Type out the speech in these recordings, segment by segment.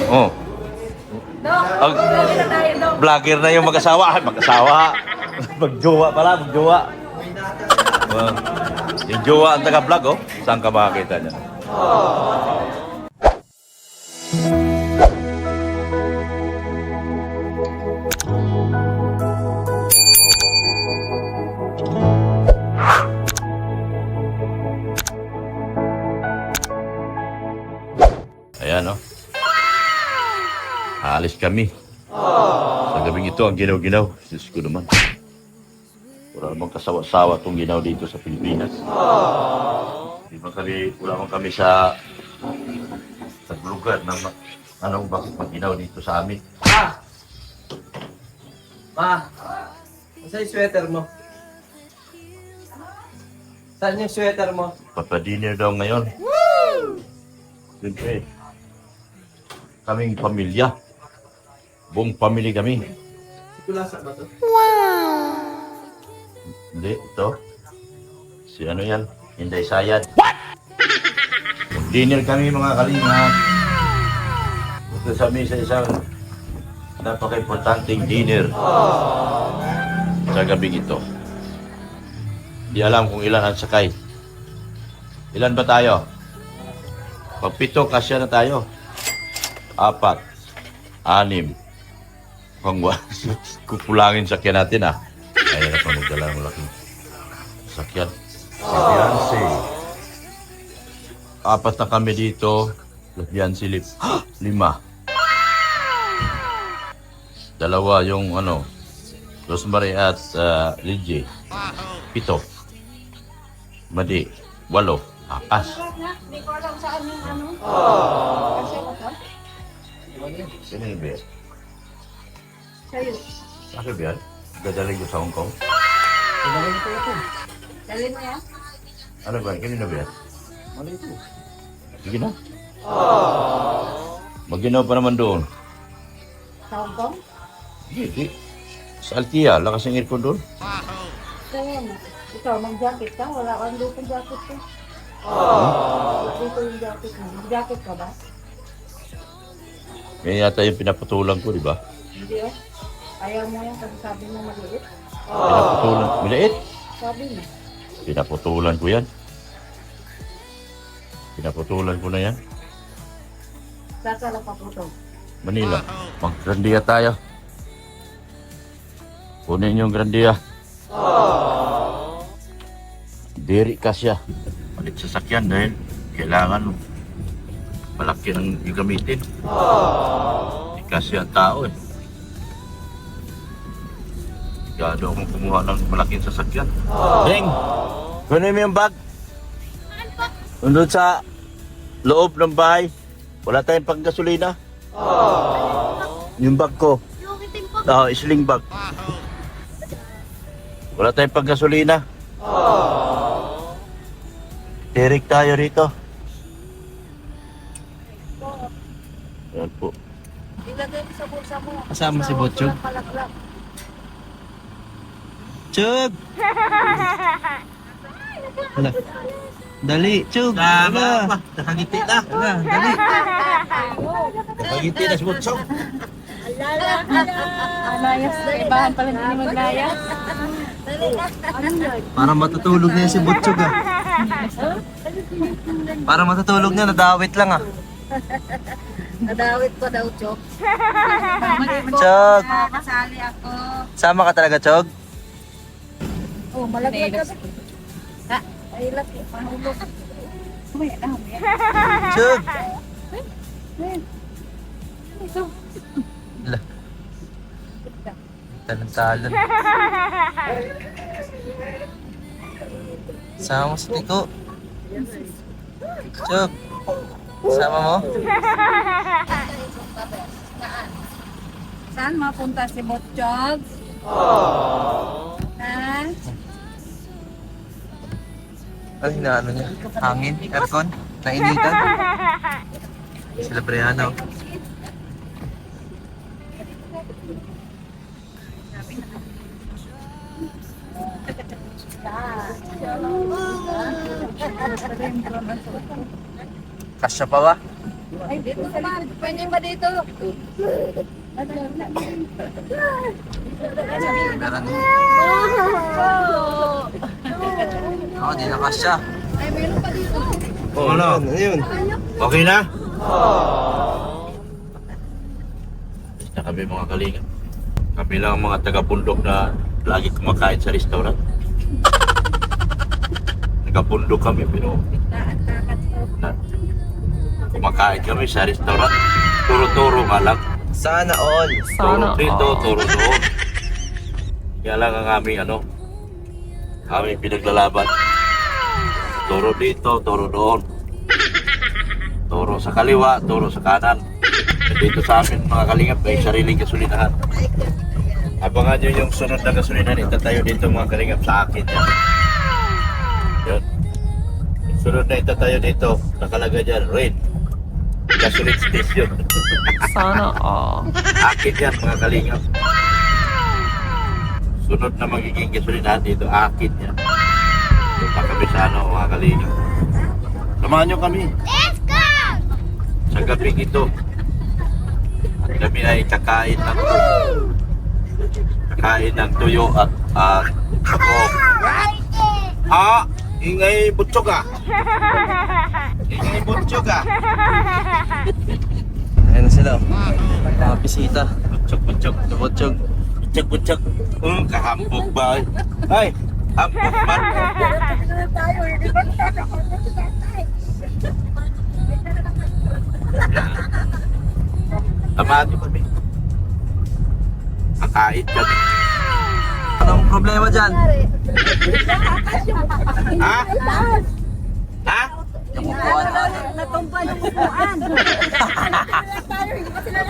Oh. Ang vlogger na yung mag-asawa. Ay, mag-asawa. Mag-jowa pala, mag-jowa. Yung jowa ang taga-vlog, oh. Saan ka makakita niya? Ayan, oh. Aalis kami. Sa gabing ito, ang ginaw-ginaw. Diyos ko naman. Wala namang kasawa-sawa itong ginaw dito sa Pilipinas. Wala naman kami sa lugar na bakit mag-ginaw dito sa amin. Ma! Saan yung sweater mo? Saan yung sweater mo? Papadinner daw ngayon. Woo! Siyempre, kaming pamilya. Buong pamilya kami. Kulasa ba to? Hindi, ito. Si ano yan? Inday Sayad. What? Dinner kami mga kalingap. Ito sa misa isang napaka-importanting dinner sa gabing ito. Di alam kung ilan ang sakay. Ilan ba tayo? Pag-pito, kasya na tayo. 4, 6. Kukulangin sakyan natin ah. Kaya na pa magdala ng laking sakyan. Si Beyonce. 4 na kami dito. Beyonce 5. 2 yung Rosemary at Lidje. 7. Madi. 8. Akas. Hindi ko alam saan yung ano. Kasi ako. Sino yung Beyonce? Sa'yo. Ako Beyonce? Dadalhin ko sa Hong Kong. Dalhin mo yan? Ano ba? Kanina ba yan? Mali ito. Sige na. Maginaw pa naman doon. Sa Hong Kong? Hindi. Sa Altia, lakas ang aircon doon. Kaya mo. Ikaw, mag-jacket ka? Wala kang dito jacket ka? Dito yung jacket mo. Mag-jacket ka ba? Yan yata yung pinapatulang ko, di ba? Hindi oh. Ayaw mo yan kasi sabi mo maliit. Pinapatulan. Maliit? Sabi mo. Pinaputulan ko yan. Pinaputulan ko na yan. Sasala pa po ito. Manila. Mag-grandia tayo. Kunin yung grandia. Diri ka siya. Palit sa sakyan dahil kailangan malaki ng gagamitin. Hindi kasi ang tao eh. Gado akong kumuha ng malaking sasakyan. Ding! Kunin mo yung bag. Nandun sa loob ng bahay. Wala tayong panggasolina. Yung bag ko. Sling bag. Wala tayong panggasolina. Tirik tayo rito. Yan po. Ilagay mo sa bulsa mo. Kasama si Botchog. Walang palaklak. Chug! Hala. Dali, Chug! Hala. Nakangiti na. Hala, dali. Nakangiti na si Butchog. Alayas na. Ibahan pala hindi maglayas. Para matutulog na yan si Botchog ah. Para matutulog niya, nadawit lang ah. Nadawit ko daw, Chok. Chog! Kasali ako. Sama ka talaga, Chog? Oh, malaglag ka ba? Ha? Ay, laki. Panulog. Umaya na, umaya. Chog! Ito. Hala. Talon-talon. Sama mo si Tiko. Chog! Sama mo? Saan mapunta si Botchog? Ha? Ano hinaano niya? Hangin? Aircon? Nainitan? Sila Brianna. Kasya pa ba? Ay, dito sa likod. Pwede ba dito? Meron. Oo, di na kasya. Ay, meron pa dito. Oh, ano? Ano yun? Okay na? Na kami mga kalinga. Kami lang ang mga taga-bundok na lagi kumakain sa restaurant. Taga-bundok kami pero kumakain kami sa restaurant. Turo-turo nga lang. Sana all. Turo dito, turo doon. Kaya lang ang aming aming pinaglalaban. Turo dito, turo doon. Turo sa kaliwa, turo sa kanan. Dito sa amin mga kalingap, may sariling gasolinahan. Abangan nyo yung sunod na gasolinahan, itatayo dito mga kalingap sa akin yan. Yun. Sunod na itatayo dito, nakalagay dyan, rain. Gasoline station. Sana Akin yan mga kalingap. Sunod na magiging gasolinahan dito, akin yan. Punta kami sa mga kalingap. Samahan nyo kami. Let's go! Sa gabi ito, kami ay kakain ng tuyo at sakop. Ha? Ingay butchog ah. Ingay butchog ah. Ayan na sila. Mga bisita. Butchog. Butchog. Butchog. Kahambog ba? Ay, hambog man. Tayo, hindi ba Samahan nyo kami. Kakain kami. Anong problema dyan? Ha? Ha? Yung upuan natin. Natumba yung upuan.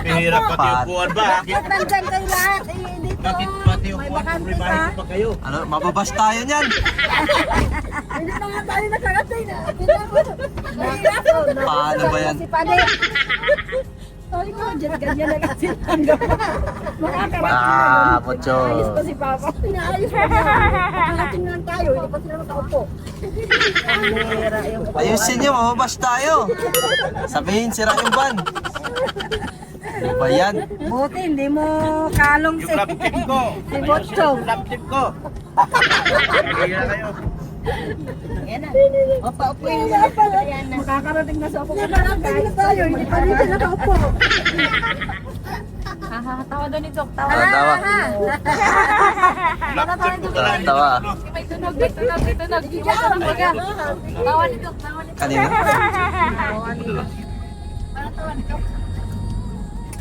Pihirap pati upuan ba? Nandyan kayo lahat. Eh, dito. Bakit pati May upuan? bakante Primahin pa. pa kayo. Ano, mababas tayo niyan. Hindi na nga tayo nakaratay na. Paano ba yan? Si Pade. Sorry ko, ganyan na kasi hanggang makakarating na. Butchog. Ayos pa si Papa. Pinaayos pa niya. Makakarating lang tayo, hindi pa sila nakaupo. Ang lera yung Ayusin nyo, mababas tayo. Sabihin, sira yung van. Ano ba yan? Buti, hindi mo kalong Yung laptop ko. si Botchog. Yung laptop ko. Kaya kayo. Yan na. Opa, upo yun. Makakarating na sa upo. Makakarating na tayo, hindi pa dito nakaupo. Tawa doon ito. Tawa. Tawa. Laptop ko talaga. Tawa. May tunog. Tawa nito. Kanina?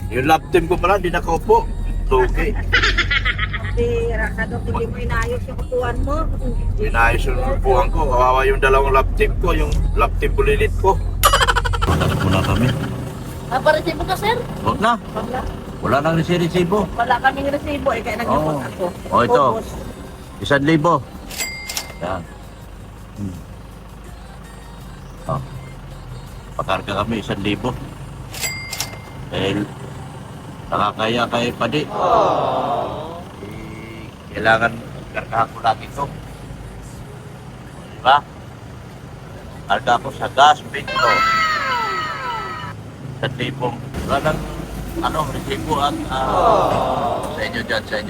Yung laptop ko pala, di nakaupo. Tugi. Tira ka doon, hindi mo inayos yung upuan mo. Inayos yung upuan ko. Kawawa yung dalawang laptop ko. Yung laptop bulilit ko. Wala muna kami. Naparesibo ka, sir? Huwag na. Wala nang resibo. Wala kaming resibo, eh, kaya nag-report ako. Oh, ito. Ubos. 1,000. Yan. Oh. Pakarga kami 1,000. Dahil nakakaya kay Padi. Kailangan kargahan ko lagi ito. Diba? Karga ko sa gas, petro. 1,000. Wala nang resibo at sa inyo dyan, sa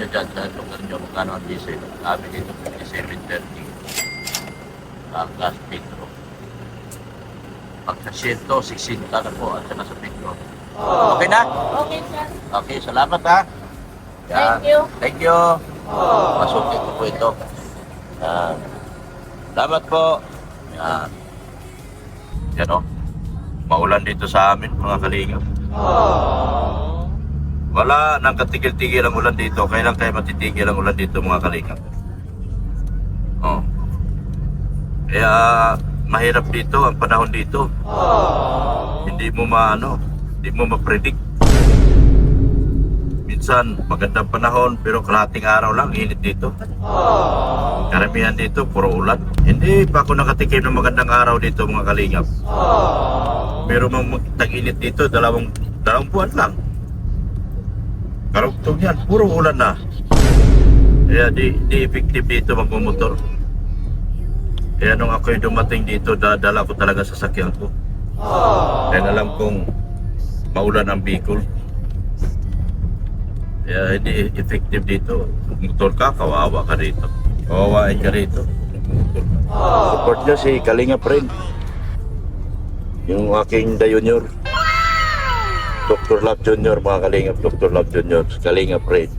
lugar nyo, magkano ang diesel. Kami dito, 730. Ang gas, petro. Pag sa 160 na po at saka sa petro. Okay na? Okay, sir. Okay, salamat ha. Yan. Thank you. Thank you. Masukin ko po ito. Yan. Salamat po. Yan. Yan o. Maulan dito sa amin, mga kalingap. Wala nang katigil-tigil ang ulan dito. Kailan kayo matitigil ang ulan dito, mga kalingap? Oh. Kaya mahirap dito, ang panahon dito. Hindi mo hindi mo ma-predict. Minsan magandang panahon pero kalahating araw lang init dito. Karamihan dito puro ulan. Hindi pa ako nakatikim ng magandang araw dito, mga kalingap. Meron mang tag-init dito dalawang buwan lang. Karugtong yan, puro ulan na. Kaya di effective dito magmumotor. Kaya nung ako'y dumating dito, dadala ko talaga sa sasakyan ko. Kaya alam kong maulan ang Bicol. Kaya hindi effective dito. Kung motor ka, kawawa ka dito. Kawawain ka dito. Support nyo si Kalinga Friend. Yung aking The Junior. Dr. Love Junior, mga Kalingap. Dr. Love Junior, Kalinga Friend.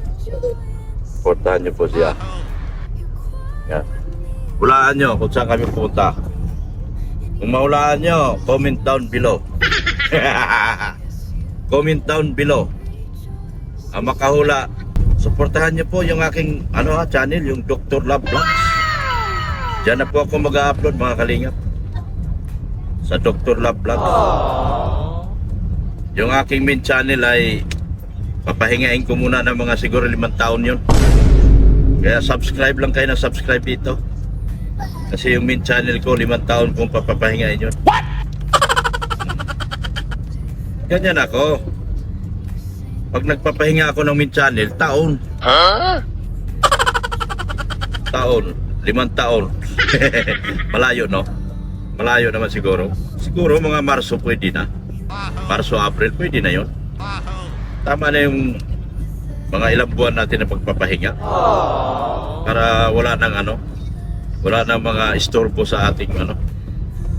Supportahan nyo po siya. Yan. Hulaan nyo kung saan kami pupunta. Kung mahulaan nyo, comment down below. Comment down below. Ang makahula, suportahan niyo po yung aking channel, yung Dr. Love Vlogs. Diyan na po ako mag-upload, mga Kalingap. Sa Dr. Love Vlogs. Yung aking main channel ay papahingain ko muna ng mga siguro 5 taon yun. Kaya subscribe lang kayo na subscribe dito. Kasi yung main channel ko, 5 taon kong papahingain yun. What? Ganyan ako. Pag nagpapahinga ako ng main channel, taon. Taon. 5 taon. Malayo, no? Malayo naman siguro. Siguro mga Marso pwede na. Marso, April pwede na yon. Tama na yung mga ilang buwan natin na pagpapahinga. Para wala nang wala nang mga istorbo sa ating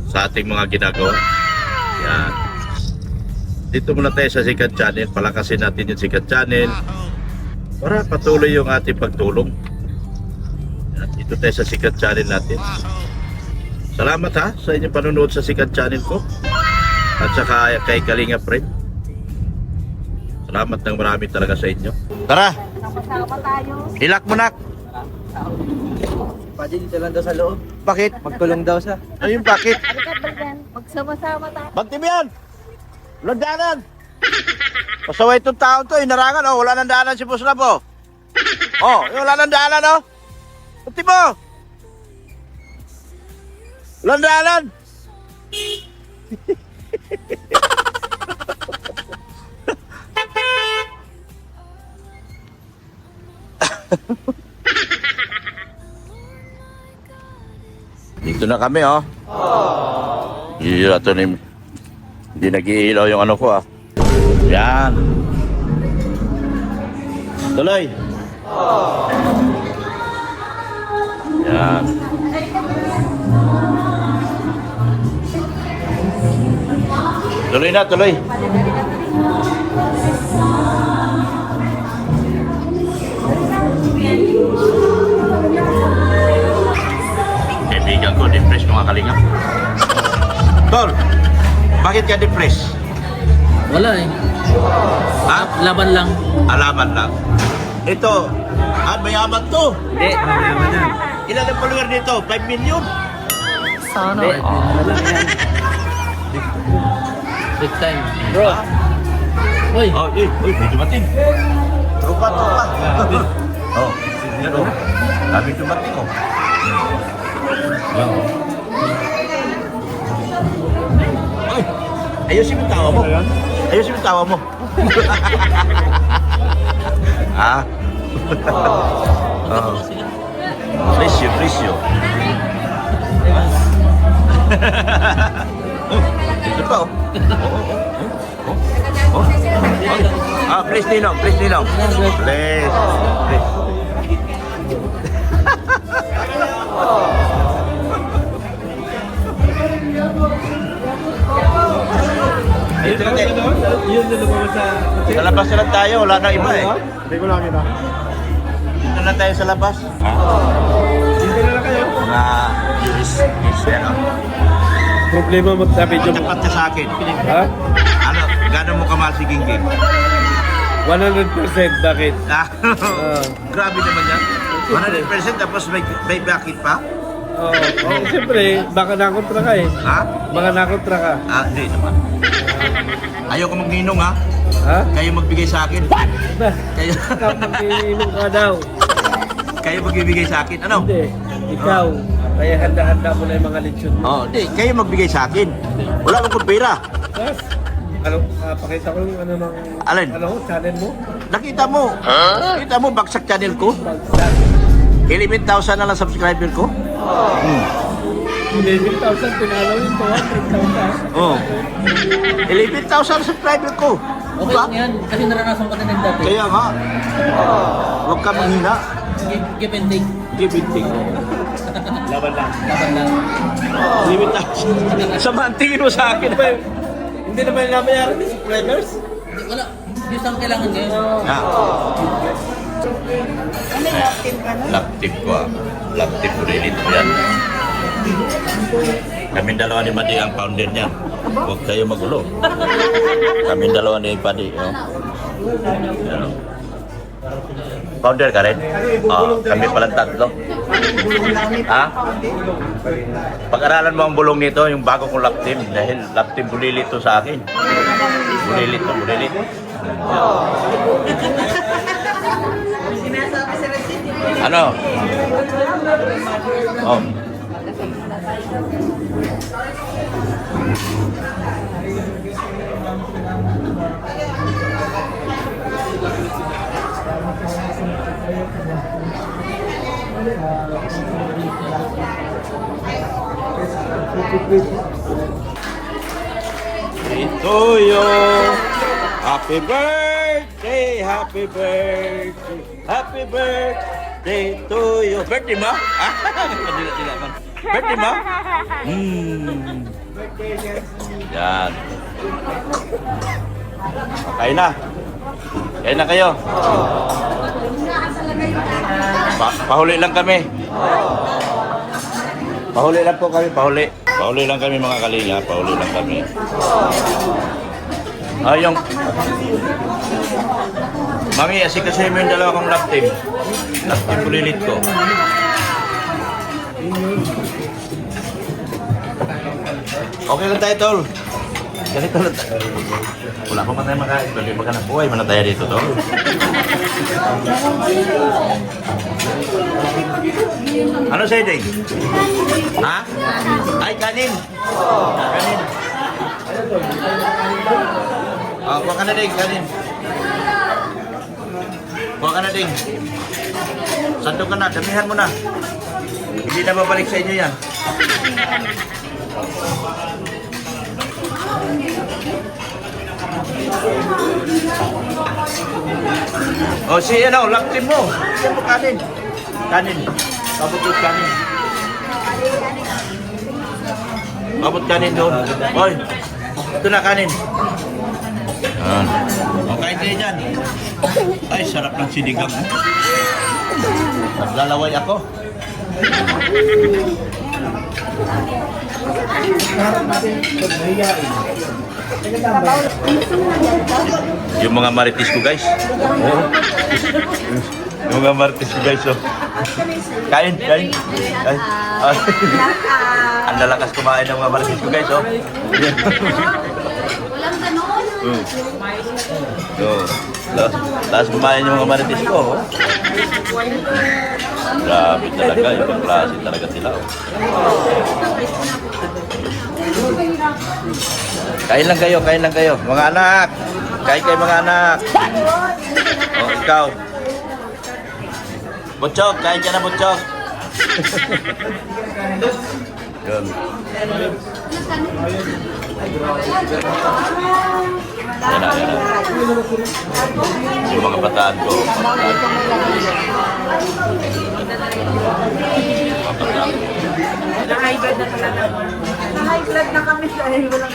sa ating mga ginagawa. Yan. Dito muna tayo sa Sikat Channel. Palakasin natin yung Sikat Channel para patuloy yung ating pagtulong. Yan. Dito tayo sa Sikat Channel natin. Salamat ha sa inyong panonood sa Sikat Channel ko at saka kay Kalinga Friend. Salamat ng marami talaga sa inyo. Tara! Sama-sama tayo. Ilak mo nak! Pwede dito lang daw sa loob. Bakit? Magtulong daw siya. Ano yung bakit? Halika, Brian. Magsama-sama tayo. Bantim yan! Landanan! Pasaway itong taon to, inarangan wala nang daanan si Puslap wala nang daanan Bantim mo! Landanan! Dito na kami Hindi nag-iilaw yung ko Yan. Tuloy. Yan. Tuloy na, tuloy. Kaibigan ko, depressed mga Kalingap. Tol, bakit ka depressed? Wala eh. Ha? Laban lang. Alaman lang. Ito, mayaman to. Hindi, mayaman na. Ilan ang follower dito? 5 million? Sana. Hindi, wala na yan. Big time. Bro. Uy. Medyo mating. Trupa. Yan Dami dumating Ayusin mo tawa mo. Ayusin mo tawa mo. Ha? Presyo. Dito pa please Ninong. Please. Dito na tayo. Sa labas na lang tayo, wala nang iba Hindi ko lang kita. Dito na tayo sa labas. Dito na lang kayo. Mga is Problema mo sa video mo. Tapat ka sa akin. Ha? Gano'n mo kamahal si Gingging? 100%. Bakit? Grabe naman yan. 100% tapos may bakit pa? Oo. Siyempre, baka nakontra ka eh. Ha? Baka nakontra ka. Hindi naman. Ayaw ko magninong ha. Ha? Kayo magbigay sa akin. Kayo, Kapag-iinom ka daw. kayo magbibigay sa akin. Ano? Hindi. Ikaw. Kaya handa-handa mo na yung mga lechon mo. Hindi. Kayo magbigay sa akin. Wala akong pera. Tapos, pakita ko yung ng... Alin? Channel mo? Nakita mo. Nakita mo, bagsak channel ko. Bagsak. 11,000 na lang subscriber ko. 11,000, pinalo yung 200,000. Oh. 11,000 subscriber ko. Okay lang yan, kasi naranasan ko na ng dati. Kaya nga. Huwag ka manghina. Give and take. Give it take. Laban lang. Laban lang. 11,000. Sama ang tingin mo sa akin. Hindi naman yung nabayaran ng subscribers. Hindi, wala. Yung ang kailangan ngayon. Ah. Ano yung active ka na? Laptip ko ah. Laptip ko rin ito yan. Kami dalawa ni Madi ang founder niyan. Huwag kayo magulo. Kami dalawa ni Padi. Oh. Yan, oh. Founder ka rin? Kami palang tatlo. Ha? Pag-aralan mo ang bulong nito, yung bago kong laptip. Dahil laptip bulilit to sa akin. Bulilit to, bulilit. Ano? Oh. Ito yung happy birthday, happy birthday, happy birthday to you. Birthday mo? Dila man. Birthday mo? Yan. Kain na. Kain na kayo. Pahuli lang kami. Pahuli lang po kami, pahuli. Pahuli lang kami mga kalinga, pahuli lang kami. Yung Mami, asikasuhin mo yung dalawa kong lap team. Lap team bulilit ko. Okay lang tayo, tol. Ganito lang tayo. Wala pa tayo makain. Bali ba ka na buhay? Mana tayo dito, tol? Ano sa'yo, Ding? Ha? Ay, kanin. Kanin. Kuha ka na, Ding. Kanin. Kuha ka na, Ding. Sandok ka na. Damihan mo na. Hindi na babalik sa inyo yan. O si ano, laktin mo. Laktin mo kanin. Kanin. Pabutot kanin. Pabut kanin doon. Oy. Ito na kanin. O kain tayo dyan. Ay, sarap ng sinigang. Naglalaway ako. Yung mga marites ko guys. Yung mga marites ko guys. Oh. Kain, kain. Kain. Ang lalakas kumain ng mga marites ko guys. Oh. Walang ganon. Tapos kumain yung mga marites ko. Oh. Grabe talaga. Ibang klase talaga sila. Oh. Kain lang kayo. Mga anak. Kain kayo mga anak. Oh, ikaw. Butchok, kain ka na Butchok. Yun. Yan na. Yung mga bataan ko. Na-high blood na talaga. Na-high blood na kami dahil walang...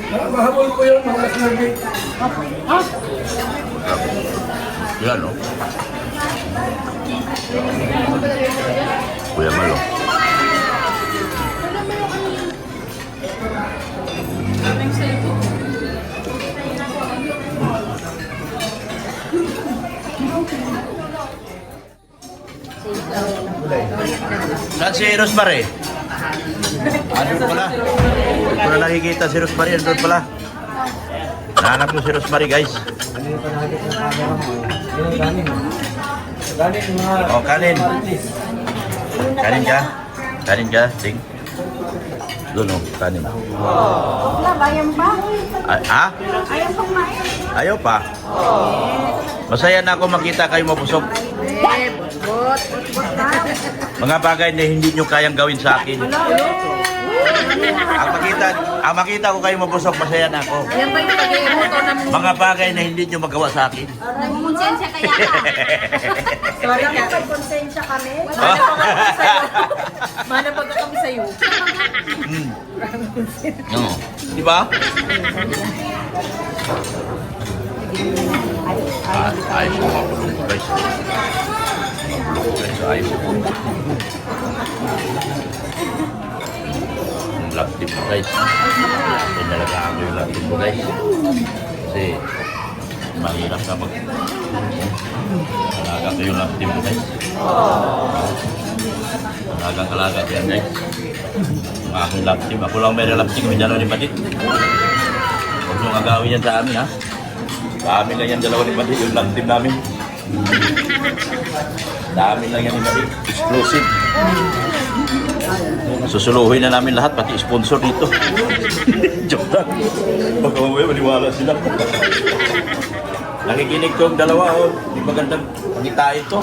Mahabol ko yung mga snargate. Yan o. Kuya Malo. Saan si Rosemary? Andun pala. Hindi ko na nakikita si Rosemary. Andun pala. Nahanap ko si Rosemary guys. Oh, kanin. Kanin ka? Kanin ka? Ting. Doon oh, kanin. Wala, bayan pa? Ha? Ayaw pang main. Ayaw pa? Masaya na ako makita kayo mabusog. Mga bagay na hindi nyo kayang gawin sa akin. Ang makita ko kayo mabusog, masaya na ako. Yan ba yung pag-iimoto ng Mga bagay na hindi nyo magawa sa akin. konsensya kaya ka? Sorry ka. Konsensya kami. Mana pag kami sa'yo. No. Di ba? Ayos ko mapulong ko guys. Ayos ko. Yung love team ko guys. Pinalagaan ko yung love team ko guys. Kasi mahirap na alaga ko yung love team ko guys. Alagang-alaga ko yan guys. Yung aking love team. Ako lang may love team. May dalawa ni Badit. Huwag nung agawin yan sa amin ha. Sa amin lang yan dalawa ni Badit. Yung love team namin. Sa amin lang yan ni Badit. Exclusive. Susuluhin na namin lahat, pati sponsor dito. Joke lang. Baka mamaya maniwala sila. Nakikinig ko yung dalawa, oh. Di magandang pangitain to.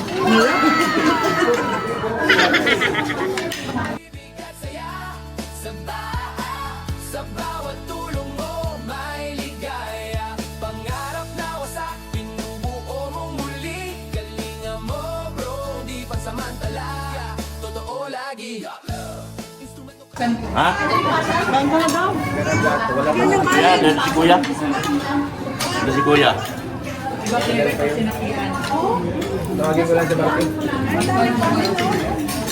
Sa bawat tulong mo, may ligaya. Pangarap na wasak, pinubuo mo muli. Galinga mo bro, di pansamantala. Totoo lagi. Ha? Kuya, dahil si Kuya. Dahil si Kuya. Tawagin ko lang sa bakit.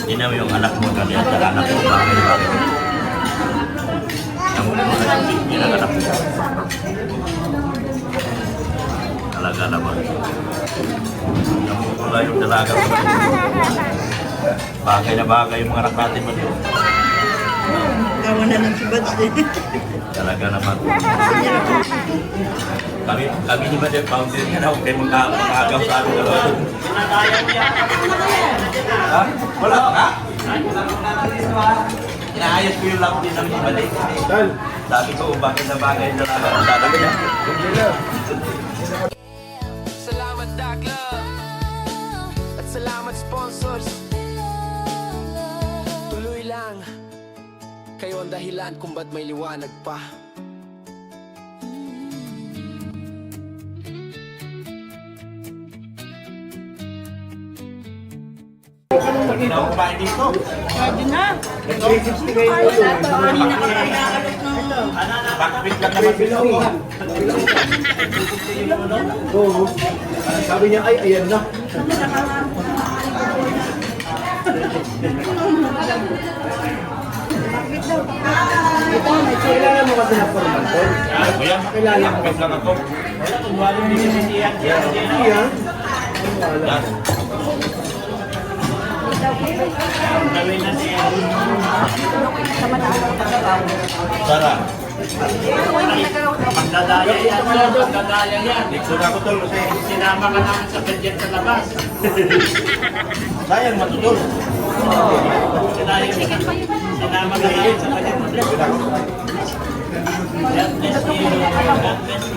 Tingnan mo yung anak mo kami at saka anak mo. Bakit? Yung anak mo. Talaga naman. Namumula yung dalaga mo. Bagay na bagay yung mga anak natin mo doon. Kawan na ng subads din. Talaga naman. Kami ni Madam Founder nga daw kayo mag-agaw sa amin dalawa. Ha? Wala ka? Inaayos ko yung lang din ng ibalik. Sabi ko, bakit na bagay na lang ang sabi niya? Salamat Dakla. At salamat sponsors. Tuloy lang. Kayo ang dahilan kung ba't may liwanag pa. Hindi na ako kumain dito. Bakit lang naman dito? Oo. Sabi niya, ay, ayan na. Kailangan mo kasi na formal ko. Kuya, Kailangan mo bakit lang ako? Iyan. Wala. Sara. Magdadaya yan. Magdadaya yan. Dito na ako tol kasi sinama ka namin sa budget sa labas. Sayang matutol. Sinama ka namin sa budget. God bless you. God bless you.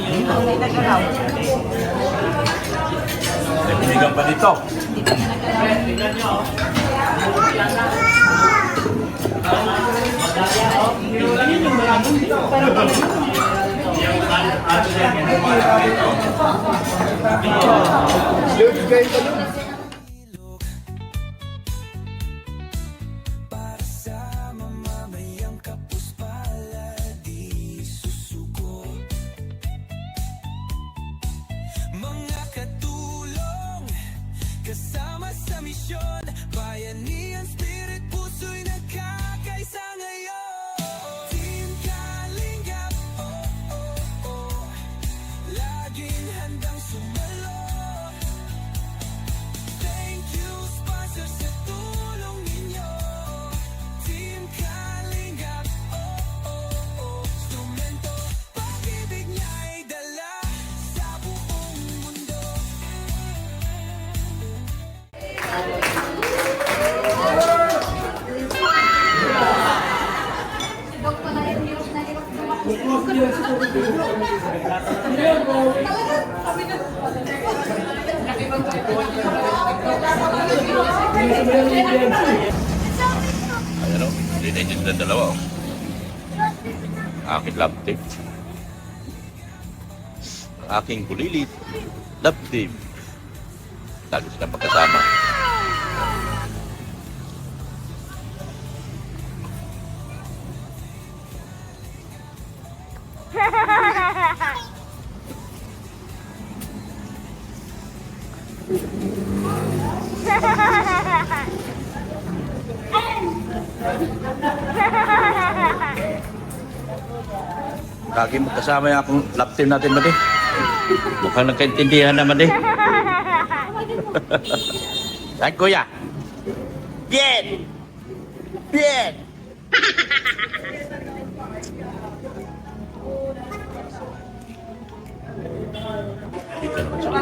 May pinigang pa dito. Tingnan nyo. George, kayo ka lang. Mga katulong, kasama sa misyon. Bayanihan, spirit, puso'y nagkakaisa ngayon. Team Kalingap, oh, oh, oh. Laging handang sumalo. Thank you, sponsor, sa tulong ninyo. Team Kalingap, oh, oh, oh. Instrumento, pag-ibig niya'y dala sa buong mundo. Ayan o, linagin na dalawa o. Aking love team. Aking kulilit. Love team. Lagi silang magkasama. Lagi magkasama yung akong love team natin, Madi. Mukhang nagkaintindihan naman, Madi. Ay, kuya. Bien! Bien! Dito naman siya.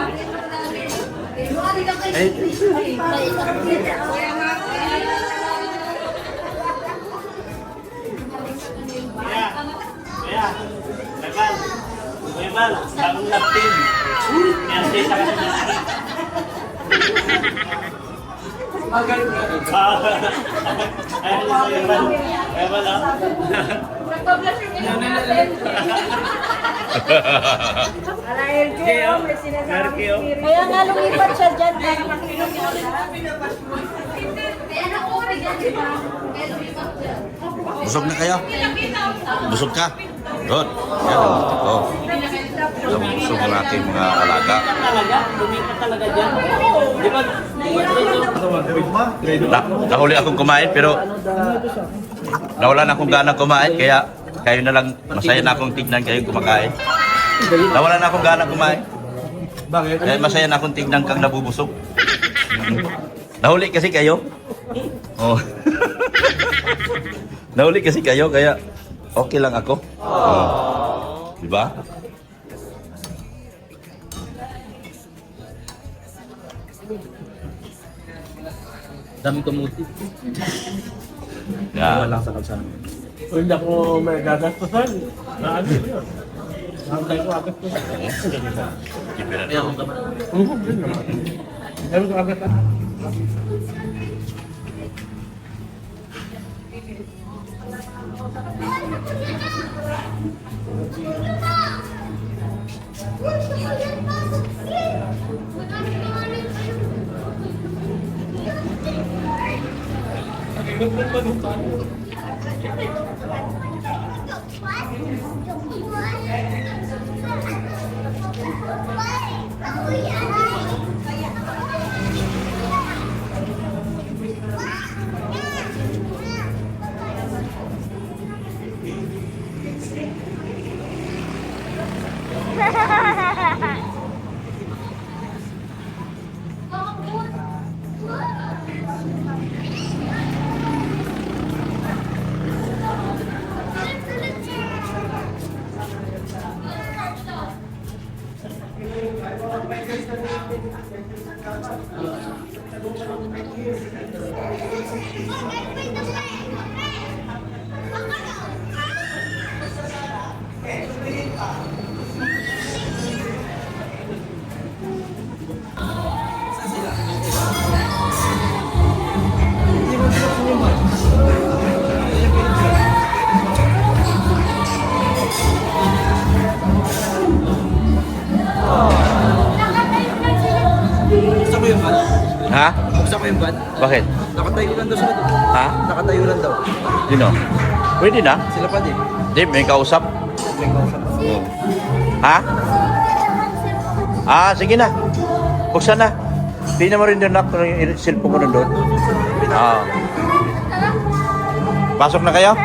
Bagong love team. Merci sa kanila. Ayun sa Evan. Evan ah. Kaya nga lumipat siya dyan. Busog na kayo? Busog ka? Good. Yan ang gusto ko. Yung busog ng aking mga alaga. Talaga, lumipat talaga dyan. Di ba? Nahuli akong kumain pero nawalan akong gana kumain kaya kayo na lang masaya na akong tignan kayo kumakain. Nawalan na akong gana kumain. Bakit? Kaya masaya na akong tignan kang nabubusog. Nahuli kasi kayo. Oh. Nahuli kasi kayo kaya okay lang ako. Oh. Diba? Dami kamuti. Yeah. Kung hindi ako may gagastusan, ano yun? Hanggang ko agad ko. Kaya akong kamay. Sabi ko agad ah. Gusto ko yung van. Ha? Gusto ko yung van. Bakit? Nakatayo lang daw sila. Ha? Nakatayo lang daw. Sino? Pwede na. Sila pa din. Di, may kausap. May kausap. Ha? Ah, sige na. Buksan na. Tingnan mo rin doon nak yung cellphone ko doon. Ah. Pasok na kayo?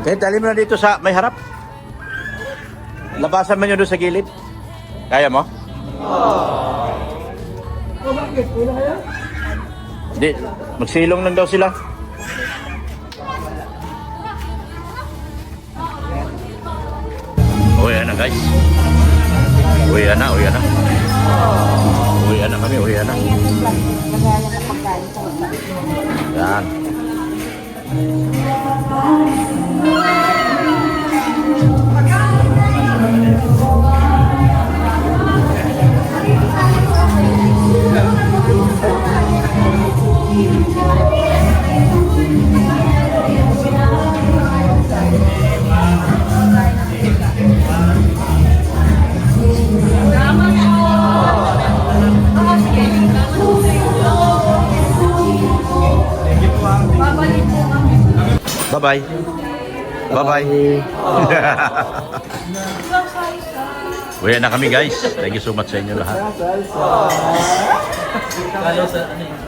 Kaya dali mo na dito sa may harap. Labasan mo nyo doon sa gilid. Kaya mo? Bakit? Wala kaya? Hindi. Magsilong lang daw sila. Uwi na guys. Uwi na. Uwi na kami, uwi na. Lagayan ng pagkain ko. Yan. Bye-bye. Bye-bye. Uwi na kami guys. Thank you so much sa inyo lahat. Kalo sa ano yun?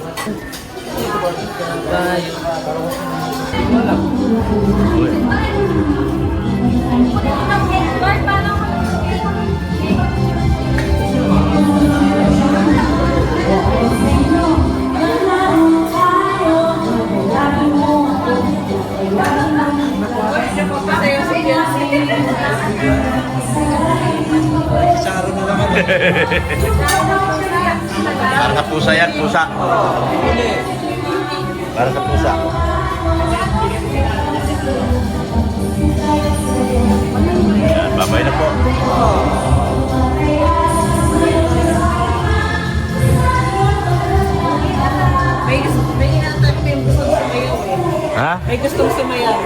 Para sa pusa yan, pusa. Para sa pusa. Yan, babay na po. May inatag mo yung gustong sumayaw eh. Ha? May gustong sumayaw.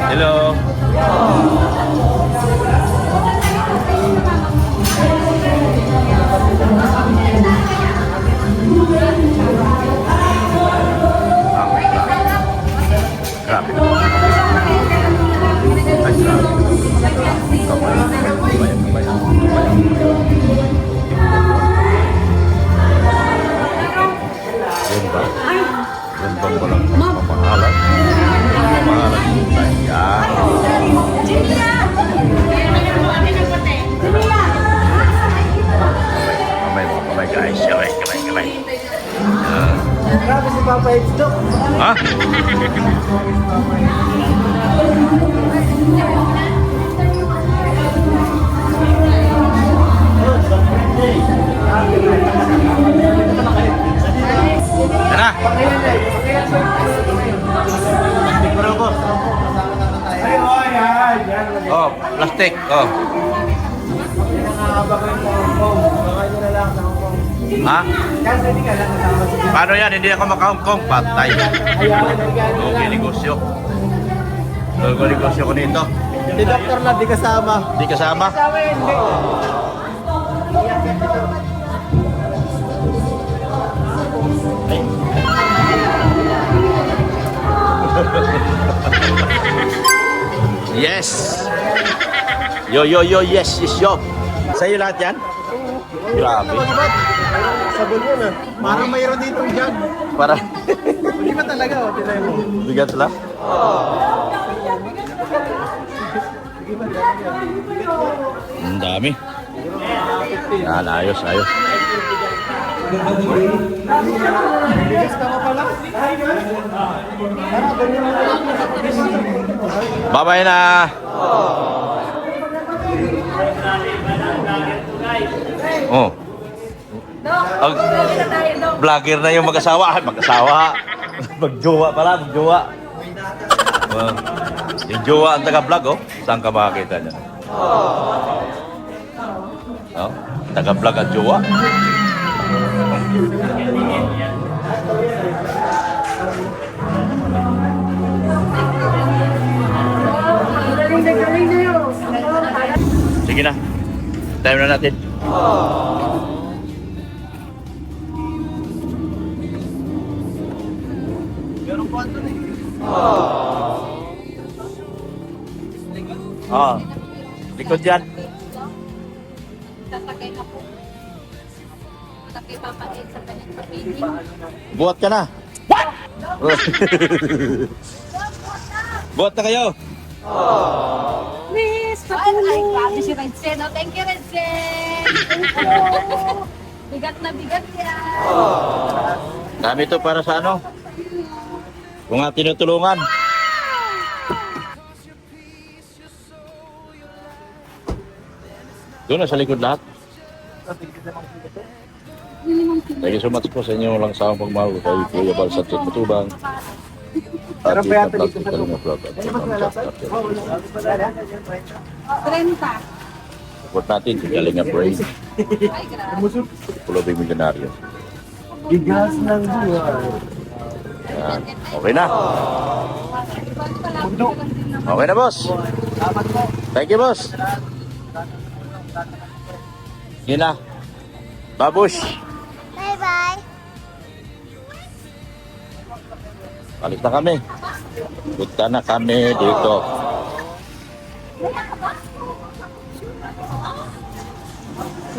Hello. Grabe. Ay, grabe. Yan ba? Yan bang walang mamahalan? Mamahalan yung tayo. Yan. Kamay guys. Kamay. Grabe si Papa Headsdog. Ha? Tara. Oh, plastic. Oh. Ha? Paano yan? Hindi ako maka-Hong patay. Okay, negosyo. Okay, negosyo ko nito. Si Dr. Lab, di kasama. Di kasama? Ay. Yes! Yo, yes, yo. Sa'yo lahat yan? Grabe. Sabon yun ah. Parang mayroon dito dyan. Para Hindi ba talaga oh, tinay mo. bigat lang. Ang dami. Yan, ayos. Bigas ka pa pala. Bye-bye na. Oh. Vlogger na yung mag-asawa. Magjowa pala, magjowa. Yung jowa ang taga-vlog, oh. Saan ka makakita niya? Oh, taga-vlog ang jowa. Sige na. Time na natin. Meron po ito eh. Oh. Likod yan. Tatagay na po. Tatagay papalit sa kanyang pag-ibig. Buhat ka na. What? Buhat na kayo. Miss, patulong! Ay, grabe si Redsen. Oh, thank you, Redsen! Bigat na bigat yan. Dami ito para sa ano? Kung nga tinutulungan. Doon na sa likod lahat. Thank you so much po sa inyo lang sa pagmahal kay Kuya Bal sa Matubang. At sa vlog ko Kalinga Vlog at sa mga chat. 30. Support natin si Kalinga Brain. Ay, grabe. Pulobing Milyonaryo. Bigas ng buhay. Yan. Okay na. Okay na, boss. Thank you, boss. Yun na. Babush. Bye-bye. Alis na kami. Punta na kami dito.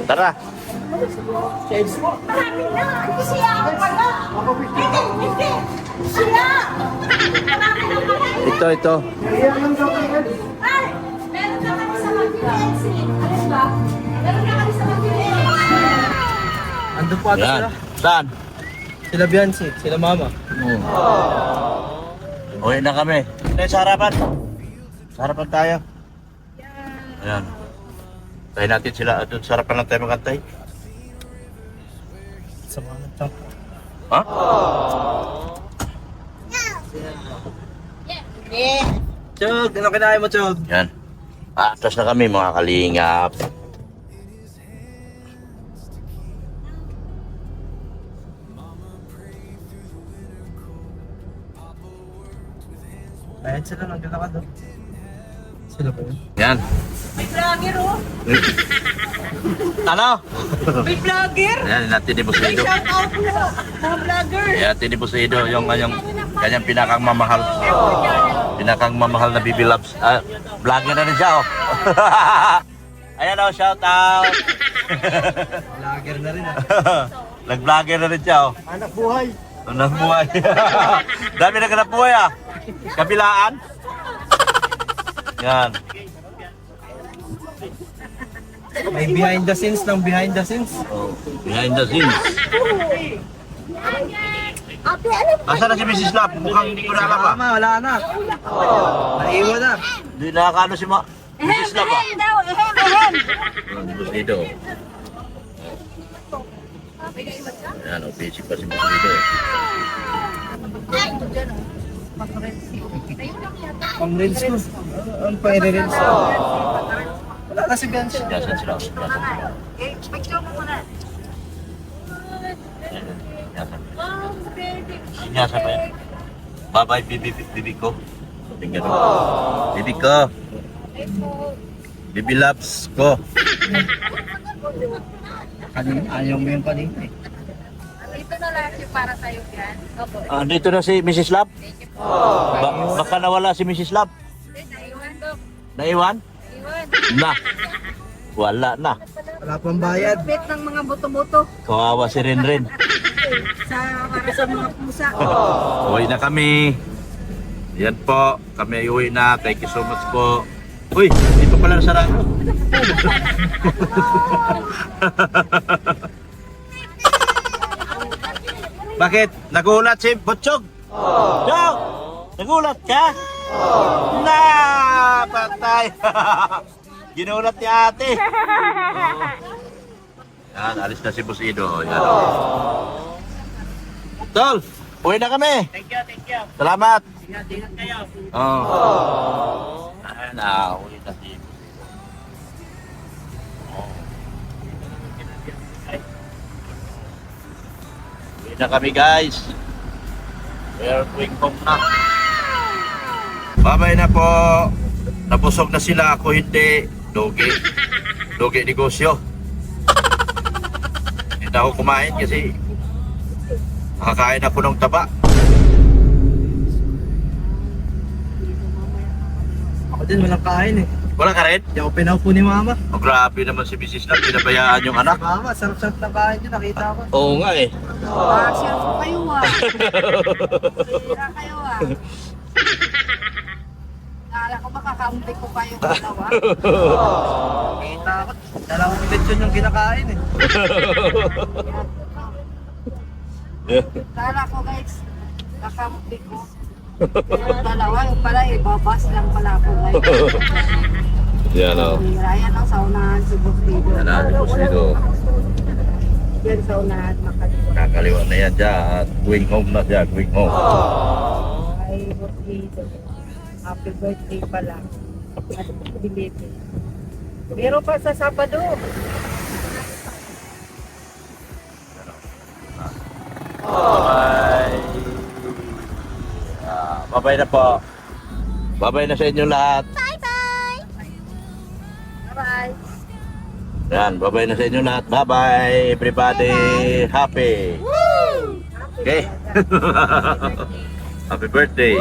Tara. Maraming na. Siya ako pala. Hindi. Siya. Marami na pala. Ito. Ay, meron na kami sa mag-UNC. Alis ba? Meron na kami sa mag-UNC. Andun po ata Yan. sila. Saan? Sila Beyonce, sila Mama. Uwi na kami. Sa harapan. Sa harapan tayo. Ayan. Tayo natin sila. Doon sa harapan lang tayo magantay. Sa mga nagtang. Ha? Chog, ano kinain mo, Chog? Yan. Atas na kami mga kalingap. Ayan sila, naglalakad doon. Sila ba yun? Yan. May vlogger, oh. Ano? May vlogger. Yan, natin ni May Busido. shout out po. Mga vlogger. Yan, natin ni Busido yung kanyang pinakang mamahal. Pinakang mamahal na Bibi Loves. Vlogger na rin siya, oh. Ayan, oh, shout out. Vlogger na rin, ah. Nag-vlogger na rin siya, oh. Anak buhay. Anak buhay. Dami na ganap buhay, ah. Kabilaan. Yan. May behind the scenes ng behind the scenes. Oh, behind the scenes. Ate, alam mo. Asa na si Mrs. Lap? Mukhang hindi ko na alam, ah. Mama, wala na. Naiwan na. Hindi nakakano si Mrs. Lap, ah. Ehem daw, ehem. Busido. Ayan, oh, busy pa si Busido. Pang reels ko. Ano pa i-reels ko? Wala na si Beyonce. Sinyasan sila. Picture mo muna. Sinyasan pa yan. Bye-bye, bibi ko. Tingnan mo. Bibi ko. Bibi Loves ko. Ayaw mo yung kanina eh. Ito na lang yung para sa'yo yan. Opo. Andito na si Mrs. Love. Baka nawala si Mrs. Love. Naiwan, Dok. Naiwan? Iwan. Na. Wala na. Wala pang bayad. Bet ng mga buto-buto Kawawa si Renren. para sa mga pusa. Uwi na kami. Yan po. Kami ay uwi na. Thank you so much po. Uy, dito pala sarado. Bakit? Nagulat si Butchog? Chog! Nagulat ka? Na! Patay! Ginulat ni ate. Yan, alis na si Busido. Yan. Tol, uwi na kami. Thank you. Salamat. Ingat kayo. Oh. Na, uwi na si Busido. Oh. Uwi na kami, guys. We're going home na. Babay na po. Nabusog na sila. Ako hindi. Dogi. Dogi negosyo. Hindi na ako kumain kasi nakakain ako ng taba. Ako din, walang kain eh. Wala ka rin? Hindi ako pinaupo ni Mama. Oh, grabe naman si Mrs. na. Pinabayaan yung anak. Mama, sarap-sarap na kain dyan. Nakita ko. Oo nga eh. Share ko kayo, ah. Share kayo, ah. Akala ko makakaunti ko kayo dalawa. Nakita ko. Dalawang lechon yung kinakain eh. Akala ko, guys, nakaunti ko. Dalawa, yung pala, ibabas lang pala ako, guys. Yan o. Ayan ang saunahan si Buklido. Yan na, dito. Yan saunahan makaliwa. Kakaliwa na yan dyan. Going home na dyan, going home. Ay, Buklido. Happy birthday pala. At belated. Meron pa sa Sabado. Bye. Bye-bye na po. Bye-bye na sa inyo lahat. Bye-bye. Yan, bye-bye na sa inyo lahat. Bye-bye, everybody. Happy. Okay? Happy birthday.